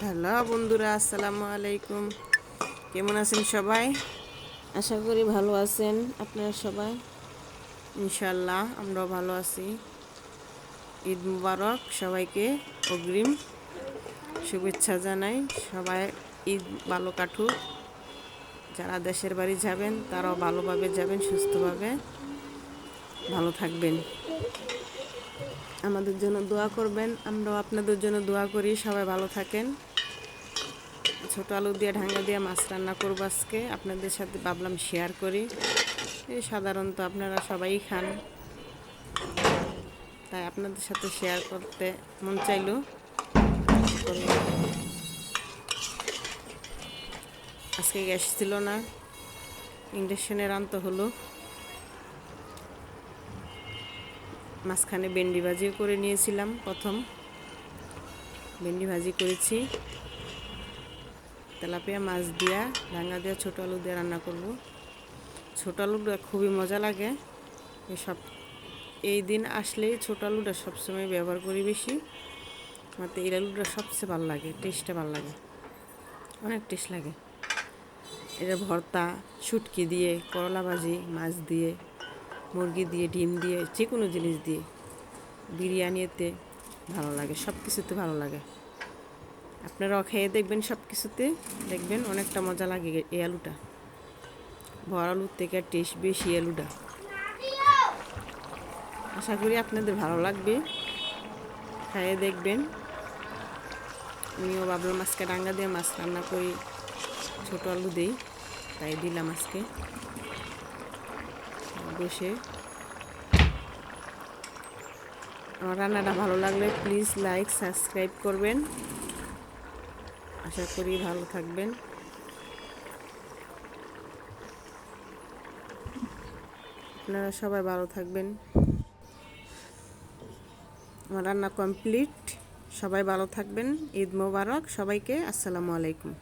Hello বন্ধুরা, আসসালামু আলাইকুম। কেমন আছেন সবাই? আশা করি ভালো আছেন আপনারা সবাই। ইনশাল্লাহ আমরাও ভালো আছি। ঈদ মুবারক সবাইকে, অগ্রিম শুভেচ্ছা জানাই। সবাই ঈদ ভালো কাটুক। যারা দেশের বাড়ি যাবেন তারাও ভালোভাবে যাবেন, সুস্থভাবে ভালো থাকবেন। আমাদের জন্য দোয়া করবেন, আমরাও আপনাদের জন্য দোয়া করি। সবাই ভালো থাকেন। ছোট আলু দিয়ে ঢাঙ্গা দিয়ে মাছ রান্না করবো আজকে। আপনাদের সাথে ভাবলাম শেয়ার করি। এই সাধারণত আপনারা সবাই খান, তাই আপনাদের সাথে শেয়ার করতে মন চাইলো। আজকে গ্যাস ছিল না, ইন্ডাকশনে রান্না হলো। মাঝখানে ভেন্ডি ভাজিও করে নিয়েছিলাম। প্রথম ভেন্ডি ভাজি করেছি, তেলাপিয়া মাছ দিয়া ঢাঙ্গা দিয়া ছোটো আলু দিয়ে রান্না করব। ছোটো আলুটা খুবই মজা লাগে। এই দিন আসলেই ছোটো আলুটা সবসময় ব্যবহার করি বেশি। আমার তো এই আলুটা সবচেয়ে ভালো লাগে, টেস্টটা ভালো লাগে, অনেক টেস্ট লাগে। এটা ভর্তা, শুটকি দিয়ে, করলা ভাজি, মাছ দিয়ে, মুরগি দিয়ে, ডিম দিয়ে, যে কোনো জিনিস দিয়ে, বিরিয়ানিতে ভালো লাগে, সব কিছুতে ভালো লাগে। আপনারাও খেয়ে দেখবেন, সব কিছুতে দেখবেন অনেকটা মজা লাগে। এই আলুটা ভর আলুর থেকে টেস্ট বেশি আলুটা। আশা করি আপনাদের ভালো লাগবে, খেয়ে দেখবেন। আমিও ভাবলাম আজকে ডাঙ্গা দিয়ে মাছ রান্না করি, ছোটো আলু দিই, তাই দিলাম আজকে বসে। আমার রান্নাটা ভালো লাগলে প্লিজ লাইক সাবস্ক্রাইব করবেন। আশা করি ভালো থাকবেন। আপনারা সবাই ভালো থাকবেন। আমার রান্না কমপ্লিট। সবাই ভালো থাকবেন। ঈদ মোবারক সবাইকে। আসসালামু আলাইকুম।